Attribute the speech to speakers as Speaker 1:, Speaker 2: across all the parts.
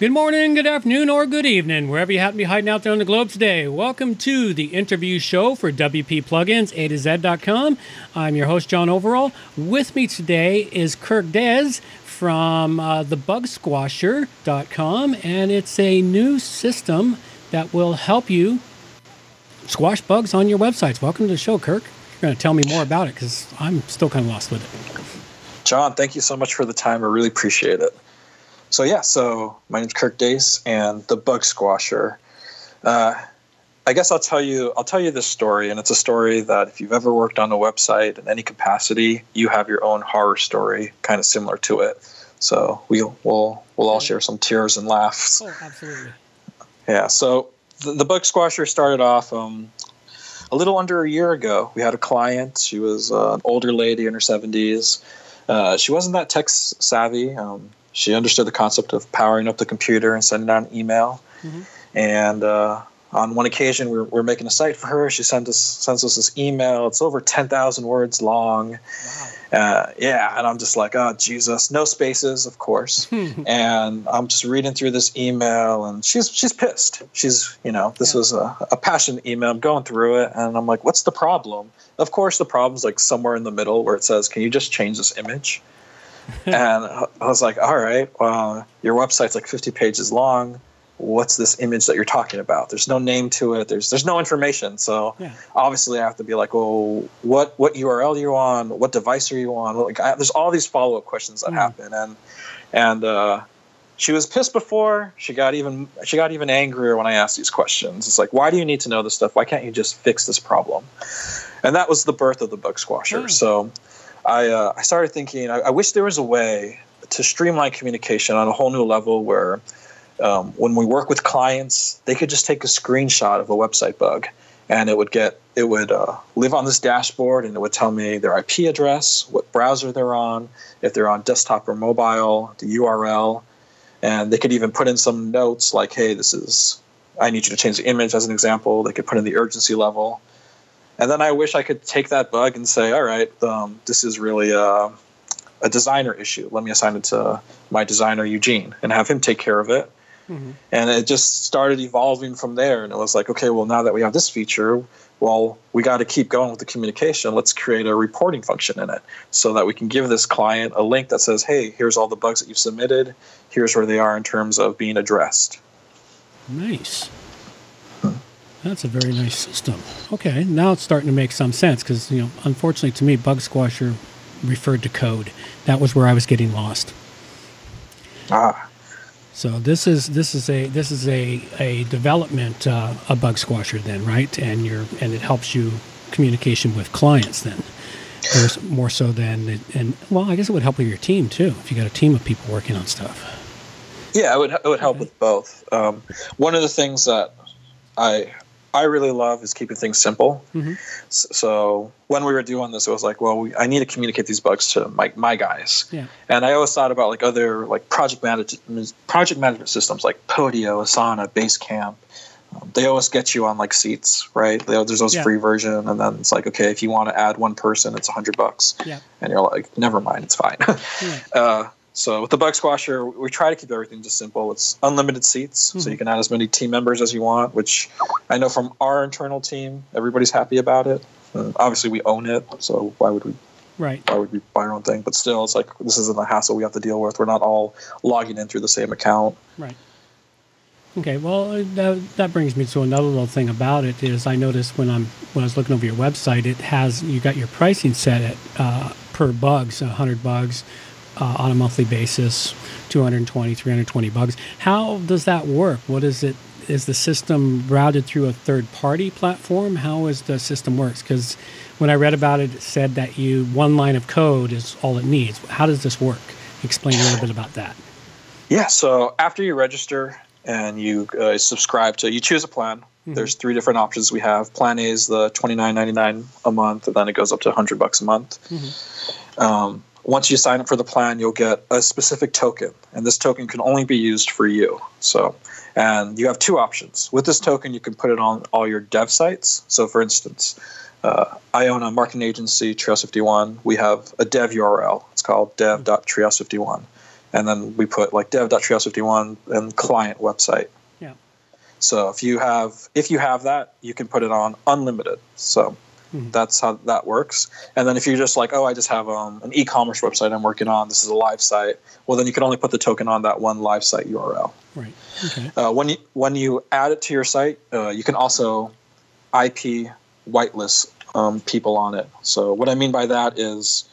Speaker 1: Good morning, good afternoon, or good evening, wherever you happen to be hiding out there on the globe today. Welcome to the interview show for WP Plugins, A to Z.com. I'm your host, John Overall. With me today is Kirk Deis from thebugsquasher.com, and it's a new system that will help you squash bugs on your websites. Welcome to the show, Kirk. You're going to tell me more about it because I'm still kind of lost with it.
Speaker 2: John, thank you so much for the time. I really appreciate it. So my name's Kirk Deis and the Bug Squasher. I guess I'll tell you this story, and it's a story that if you've ever worked on a website in any capacity, you have your own horror story, kind of similar to it. So we'll all share some tears and laughs.
Speaker 1: Oh, absolutely.
Speaker 2: Yeah. So the Bug Squasher started off a little under a year ago. We had a client. She was an older lady in her 70s. She wasn't that tech savvy. She understood the concept of powering up the computer and sending out an email. Mm-hmm. And on one occasion, we're making a site for her. She sends us this email. It's over 10,000 words long. Wow. And I'm just like, oh, Jesus. No spaces, of course. And I'm just reading through this email, and she's pissed. This was a passionate email. I'm going through it, and I'm like, what's the problem? Of course, the problem's like somewhere in the middle where it says, can you just change this image? And I was like, all right, your website's like 50 pages long. What's this image that you're talking about? There's no name to it. There's no information. So obviously I have to be like, well, what URL are you on? What device are you on? There's all these follow-up questions that happen. And she was pissed before. She got even angrier when I asked these questions. It's like, why do you need to know this stuff? Why can't you just fix this problem? And that was the birth of the Bug Squasher. So I started thinking, I wish there was a way to streamline communication on a whole new level where when we work with clients, they could just take a screenshot of a website bug and it would live on this dashboard, and it would tell me their IP address, what browser they're on, if they're on desktop or mobile, the URL, and they could even put in some notes like, hey, I need you to change the image as an example. They could put in the urgency level. And then I wish I could take that bug and say, all right, this is really a designer issue. Let me assign it to my designer, Eugene, and have him take care of it. Mm-hmm. And it just started evolving from there. And it was like, okay, well, now that we have this feature, well, we got to keep going with the communication. Let's create a reporting function in it so that we can give this client a link that says, hey, here's all the bugs that you've submitted. Here's where they are in terms of being addressed.
Speaker 1: Nice. That's a very nice system. Okay, now it's starting to make some sense because, unfortunately to me, Bug Squasher referred to code. That was where I was getting lost. So this is a development a Bug Squasher then, right? And it helps you communication with clients then. There's more so than I guess it would help with your team too if you got a team of people working on stuff.
Speaker 2: Yeah, it would help with both. One of the things that I really love is keeping things simple. Mm-hmm. So when we were doing this, it was like, well, I need to communicate these bugs to my guys. Yeah. And I always thought about like other like project management systems like Podio, Asana, Basecamp. They always get you on like seats, right? There's those free version, and then it's like, okay, if you want to add one person, it's $100. Yeah. And you're like, never mind, it's fine. Yeah. So with the Bug Squasher, we try to keep everything just simple. It's unlimited seats, so you can add as many team members as you want, which I know from our internal team, everybody's happy about it. Obviously, we own it, so why would we buy our own thing? But still, it's like this isn't a hassle we have to deal with. We're not all logging in through the same account.
Speaker 1: Right. Okay, well, that brings me to another little thing about it is I noticed when I was looking over your website, you got your pricing set at per bugs, 100 bugs. On a monthly basis, 220, 320 bugs. How does that work? What is it? Is the system routed through a third-party platform? How is the system works? Because when I read about it, it said that one line of code is all it needs. How does this work? Explain a little bit about that.
Speaker 2: Yeah, so after you register and you subscribe you choose a plan. Mm-hmm. There's 3 different options we have. Plan A is the $29.99 a month, and then it goes up to $100 a month. Mm-hmm. Once you sign up for the plan, you'll get a specific token, and this token can only be used for you. And you have 2 options. With this token, you can put it on all your dev sites. So, for instance, I own a marketing agency, Trios51. We have a dev URL. It's called dev.trios51. and then we put like dev.treehouse51 and client website.
Speaker 1: Yeah.
Speaker 2: So if you have that, you can put it on unlimited. So that's how that works. And then if you're just like, oh, I just have an e-commerce website I'm working on, this is a live site, well, then you can only put the token on that one live site URL.
Speaker 1: Right. Okay.
Speaker 2: When you add it to your site, you can also IP whitelist people on it. So what I mean by that is,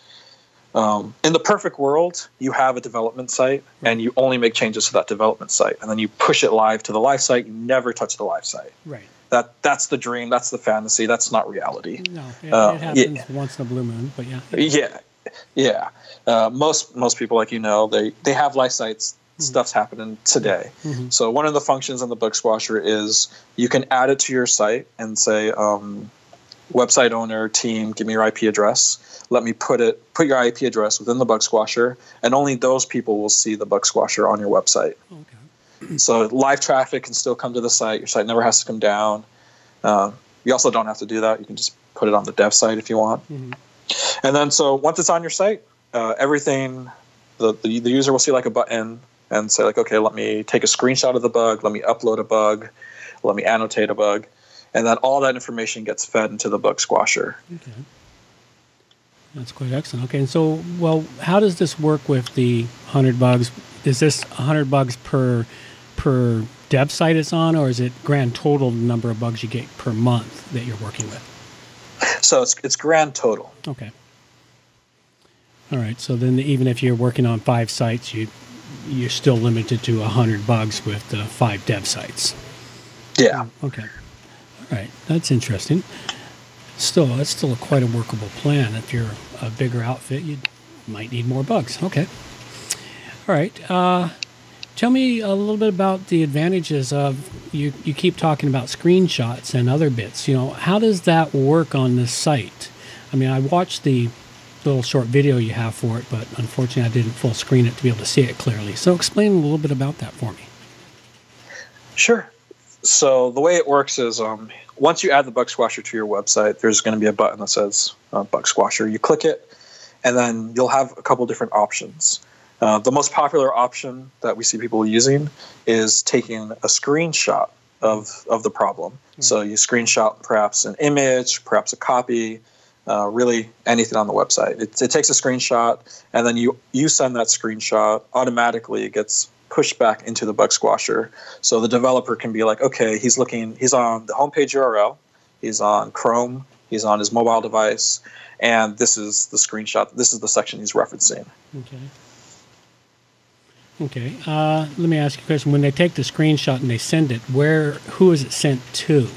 Speaker 2: in the perfect world, you have a development site and you only make changes to that development site, and then you push it live to the live site. You never touch the live site.
Speaker 1: Right.
Speaker 2: That's the dream. That's the fantasy. That's not reality.
Speaker 1: No, it happens once in a blue moon, but yeah.
Speaker 2: Yeah. Most people, like they have live sites. Stuff's happening today. So one of the functions in the Bug Squasher is you can add it to your site and say, website owner, team, give me your IP address. Let me put your IP address within the Bug Squasher, and only those people will see the Bug Squasher on your website. Okay. So live traffic can still come to the site. Your site never has to come down. You also don't have to do that. You can just put it on the dev site if you want. And then so once it's on your site, everything, the user will see like a button and say like, okay, let me take a screenshot of the bug. Let me upload a bug. Let me annotate a bug. And then all that information gets fed into the Bug Squasher. Okay.
Speaker 1: That's quite excellent. Okay, and so, well, how does this work with the 100 bugs? Is this 100 bugs per dev site it's on, or is it grand total number of bugs you get per month that you're working with?
Speaker 2: So it's grand total.
Speaker 1: Okay. All right. So then, even if you're working on 5 sites, you're still limited to 100 bugs with 5 dev sites.
Speaker 2: Yeah.
Speaker 1: Okay. All right. That's interesting. That's still quite a workable plan. If you're a bigger outfit, you might need more bugs. Okay. All right. Tell me a little bit about the advantages of you keep talking about screenshots and other bits. How does that work on this site? I mean, I watched the little short video you have for it, but unfortunately I didn't full screen it to be able to see it clearly. So explain a little bit about that for me.
Speaker 2: Sure. So the way it works is once you add the Bug Squasher to your website, there's going to be a button that says Bug Squasher. You click it, and then you'll have a couple different options. The most popular option that we see people using is taking a screenshot of the problem. Mm-hmm. So you screenshot perhaps an image, perhaps a copy, really anything on the website. It takes a screenshot, and then you send that screenshot. Automatically, it gets pushed back into the Bug Squasher. So the developer can be like, okay, he's on the homepage URL, he's on Chrome, he's on his mobile device, and this is the screenshot. This is the section he's referencing.
Speaker 1: Okay. Let me ask you a question. When they take the screenshot and they send it, who is it sent to?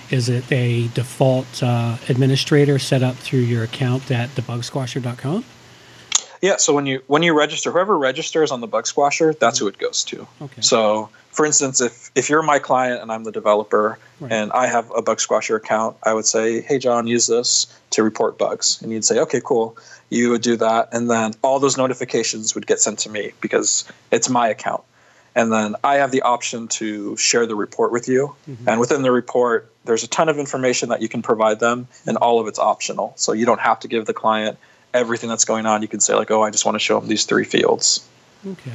Speaker 1: Is it a default administrator set up through your account at thebugsquasher.com?
Speaker 2: Yeah, so when you register, whoever registers on the Bug Squasher, that's who it goes to. Okay. So, for instance, if you're my client and I'm the developer, right, and I have a Bug Squasher account, I would say, hey, John, use this to report bugs. And you'd say, okay, cool. You would do that, and then all those notifications would get sent to me because it's my account. And then I have the option to share the report with you. Mm-hmm. And within the report, there's a ton of information that you can provide them, and all of it's optional. So you don't have to give the client everything that's going on. You can say like, oh, I just want to show them these 3 fields.
Speaker 1: Okay.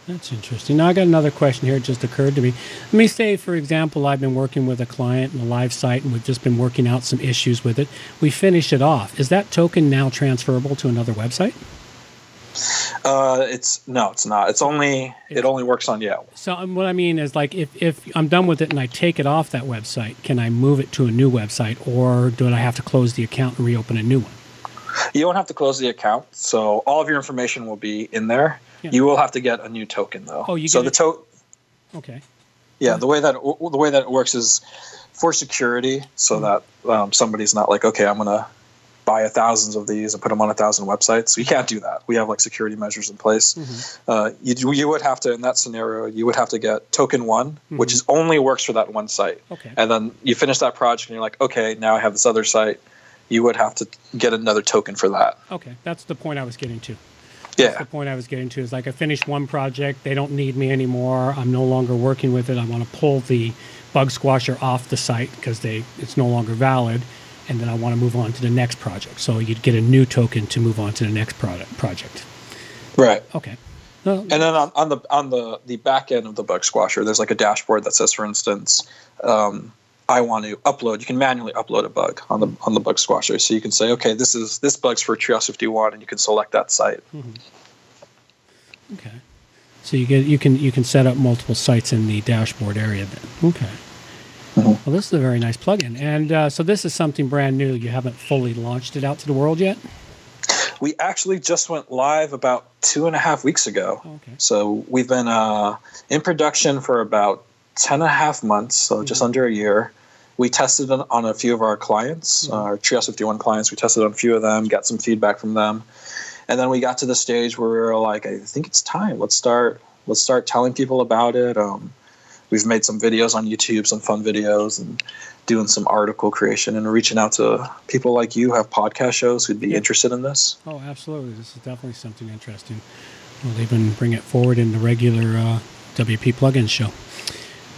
Speaker 1: That's interesting. Now I got another question here. It just occurred to me. Let me say, for example, I've been working with a client in a live site, and we've just been working out some issues with it. We finish it off. Is that token now transferable to another website?
Speaker 2: It's not. It only works on Yale.
Speaker 1: So what I mean is, like, if I'm done with it and I take it off that website, can I move it to a new website, or do I have to close the account and reopen a new one?
Speaker 2: You don't have to close the account, so all of your information will be in there. Yeah. You will have to get a new token, though.
Speaker 1: Oh, you
Speaker 2: so
Speaker 1: get
Speaker 2: the token.
Speaker 1: Okay.
Speaker 2: Yeah, the way that it works is for security, so that somebody's not like, okay, I'm gonna buy 1,000 of these and put them on 1,000 websites. So you can't do that. We have like security measures in place. Mm-hmm. You would have to, in that scenario, you would have to get token 1, mm-hmm, which only works for that one site. Okay. And then you finish that project and you're like, okay, now I have this other site. You would have to get another token for that. Okay,
Speaker 1: that's the point I was getting to.
Speaker 2: Yeah.
Speaker 1: The point I was getting to is, like, I finished one project, they don't need me anymore, I'm no longer working with it, I want to pull the Bug Squasher off the site because it's no longer valid, and then I want to move on to the next project. So you'd get a new token to move on to the next project.
Speaker 2: Right.
Speaker 1: Okay. No.
Speaker 2: And then on the back end of the bug squasher, there's like a dashboard that says, for instance, I want to upload. You can manually upload a bug on the bug squasher, so you can say, okay, this bug's for Trios 51, and you can select that site.
Speaker 1: Mm-hmm. Okay, so you can set up multiple sites in the dashboard area then. Okay. Mm-hmm. Well, this is a very nice plugin, and so this is something brand new. You haven't fully launched it out to the world yet?
Speaker 2: We actually just went live about 2.5 weeks ago.
Speaker 1: Okay.
Speaker 2: So we've been in production for about 10.5 months, so just under a year. We tested it on a few of our clients, our Trios 51 clients. We tested on a few of them, got some feedback from them. And then we got to the stage where we were like, I think it's time. Let's start telling people about it. We've made some videos on YouTube, some fun videos, and doing some article creation and reaching out to people like you who have podcast shows who'd be interested in this.
Speaker 1: Oh, absolutely. This is definitely something interesting. We'll even bring it forward in the regular WP Plugins show.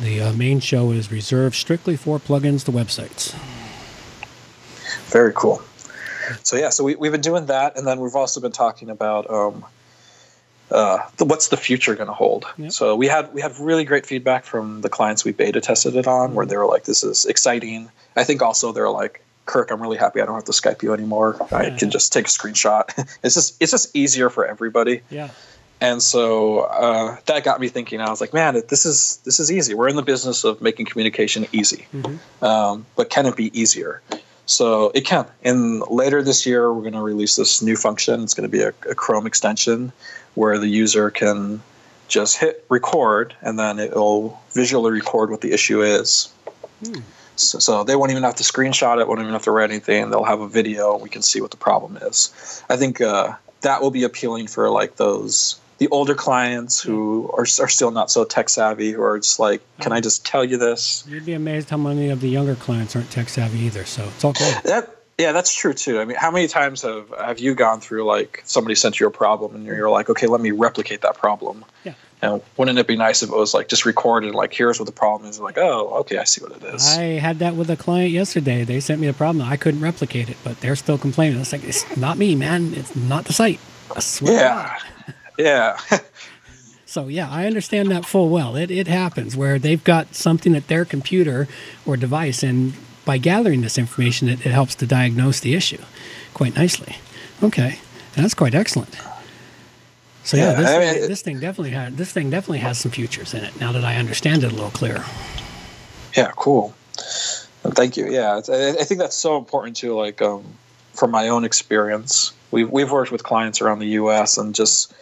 Speaker 1: The main show is reserved strictly for plugins to websites.
Speaker 2: Very cool. So yeah, so we've been doing that, and then we've also been talking about what's the future going to hold. Yep. So we had really great feedback from the clients we beta tested it on, where they were like, this is exciting. I think also they're like, Kirk, I'm really happy I don't have to Skype you anymore. I can just take a screenshot. It's just easier for everybody.
Speaker 1: Yeah.
Speaker 2: And so that got me thinking. I was like, man, this is easy. We're in the business of making communication easy. Mm-hmm. But can it be easier? So it can. And later this year, we're going to release this new function. It's going to be a Chrome extension where the user can just hit record, and then it'll visually record what the issue is. So they won't even have to screenshot it, won't even have to write anything. They'll have a video, and we can see what the problem is. I think that will be appealing for like the older clients who are still not so tech savvy, who are just like, can I just tell you this?
Speaker 1: You'd be amazed how many of the younger clients aren't tech savvy either, so it's all good.
Speaker 2: Yeah, that's true too. I mean, how many times have you gone through like somebody sent you a problem and you're like, okay, let me replicate that problem.
Speaker 1: Yeah.
Speaker 2: And wouldn't it be nice if it was like just recorded, like here's what the problem is, like, oh, okay, I see what it is.
Speaker 1: I had that with a client yesterday. They sent me the problem. I couldn't replicate it, but they're still complaining. It's like, it's not me, man. It's not the site. I swear.
Speaker 2: Yeah. Yeah.
Speaker 1: So, yeah, I understand that full well. It happens where they've got something at their computer or device, and by gathering this information, it helps to diagnose the issue quite nicely. Okay, and that's quite excellent. So, this thing definitely has some futures in it, now that I understand it a little clearer.
Speaker 2: Yeah, cool. Thank you. Yeah, I think that's so important, too, like from my own experience. We've worked with clients around the U.S., and just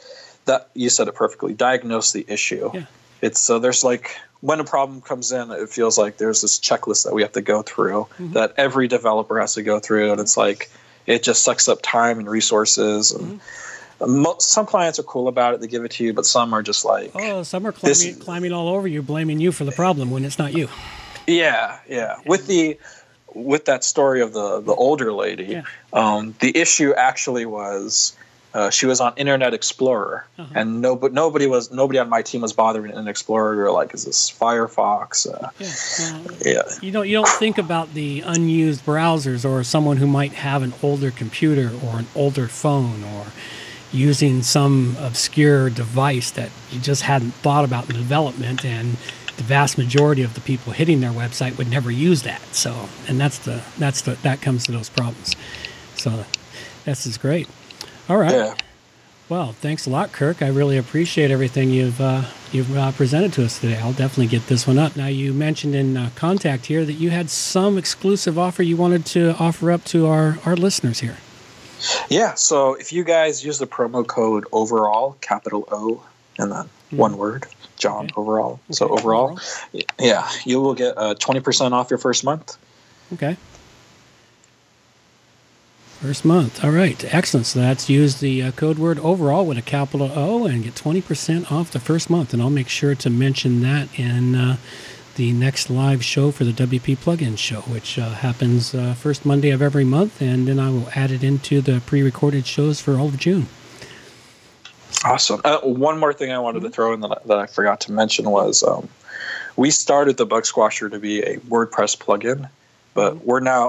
Speaker 2: that, you said it perfectly, diagnose the issue.
Speaker 1: Yeah.
Speaker 2: It's there's like, when a problem comes in, it feels like there's this checklist that we have to go through, that every developer has to go through, and it's like it just sucks up time and resources. And some clients are cool about it; they give it to you, but some are just like,
Speaker 1: some are climbing all over you, blaming you for the problem when it's not you.
Speaker 2: Yeah. With that story of the older lady, the issue actually was. She was on Internet Explorer, and nobody on my team was bothering Internet Explorer. We were like, "Is this Firefox?"
Speaker 1: You don't think about the unused browsers, or someone who might have an older computer or an older phone, or using some obscure device that you just hadn't thought about in development, and the vast majority of the people hitting their website would never use that. So, and that comes to those problems. So, this is great. All right.
Speaker 2: Yeah.
Speaker 1: Well, thanks a lot, Kirk. I really appreciate everything you've presented to us today. I'll definitely get this one up. Now, you mentioned in contact here that you had some exclusive offer you wanted to offer up to our listeners here.
Speaker 2: Yeah. So if you guys use the promo code Overall, capital O, and then one word, John Overall. Okay. So Overall, yeah, you will get 20% off your first month.
Speaker 1: Okay. First month. All right. Excellent. So that's use the code word Overall with a capital O and get 20% off the first month. And I'll make sure to mention that in the next live show for the WP Plugin Show, which happens first Monday of every month. And then I will add it into the pre-recorded shows for all of June.
Speaker 2: Awesome. One more thing I wanted to throw in that I forgot to mention was we started the Bug Squasher to be a WordPress plugin. But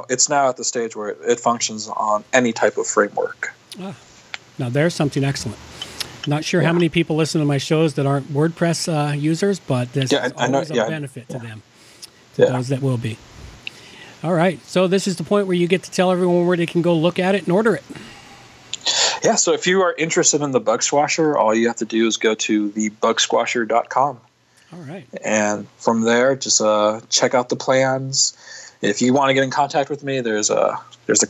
Speaker 2: it's now at the stage where it functions on any type of framework.
Speaker 1: Now there's something excellent. Not sure how many people listen to my shows that aren't WordPress users, but this is always a benefit to them, to those that will be. All right. So this is the point where you get to tell everyone where they can go look at it and order it.
Speaker 2: Yeah. So if you are interested in the Bug Squasher, all you have to do is go to thebugsquasher.com.
Speaker 1: All right.
Speaker 2: And from there, just check out the plans. If you want to get in contact with me, there's a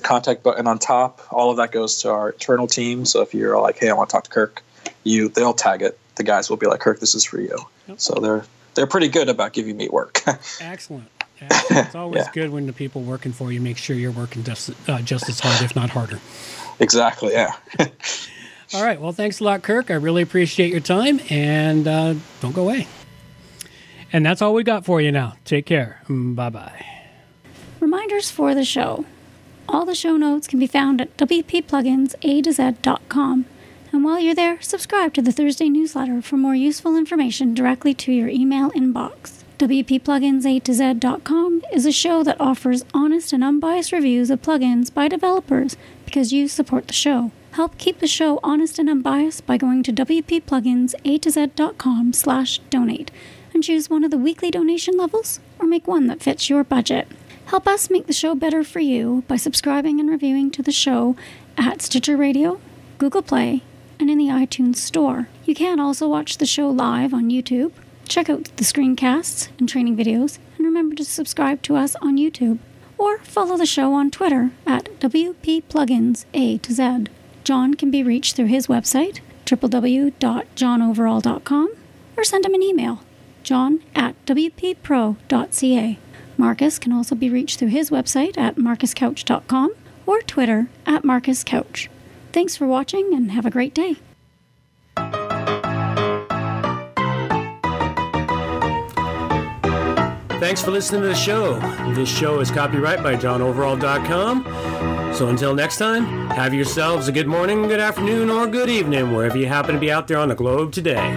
Speaker 2: contact button on top. All of that goes to our internal team. So if you're like, hey, I want to talk to Kirk, they'll tag it. The guys will be like, Kirk, this is for you. Yep. So they're pretty good about giving me work.
Speaker 1: Excellent. It's always good when the people working for you make sure you're working just as hard, if not harder.
Speaker 2: Exactly, yeah.
Speaker 1: All right. Well, thanks a lot, Kirk. I really appreciate your time, and don't go away. And that's all we got for you now. Take care. Bye-bye.
Speaker 3: Reminders for the show. All the show notes can be found at wppluginsA2Z.com. And while you're there, subscribe to the Thursday newsletter for more useful information directly to your email inbox. wppluginsA2Z.com is a show that offers honest and unbiased reviews of plugins by developers because you support the show. Help keep the show honest and unbiased by going to wppluginsA2Z.com/donate and choose one of the weekly donation levels or make one that fits your budget. Help us make the show better for you by subscribing and reviewing to the show at Stitcher Radio, Google Play, and in the iTunes Store. You can also watch the show live on YouTube. Check out the screencasts and training videos, and remember to subscribe to us on YouTube. Or follow the show on Twitter at wppluginsA2Z. John can be reached through his website, www.johnoverall.com, or send him an email, john@wppro.ca. Marcus can also be reached through his website at marcuscouch.com or Twitter at marcuscouch. Thanks for watching and have a great day.
Speaker 4: Thanks for listening to the show. This show is copyright by johnoverall.com. So until next time, have yourselves a good morning, good afternoon, or good evening, wherever you happen to be out there on the globe today.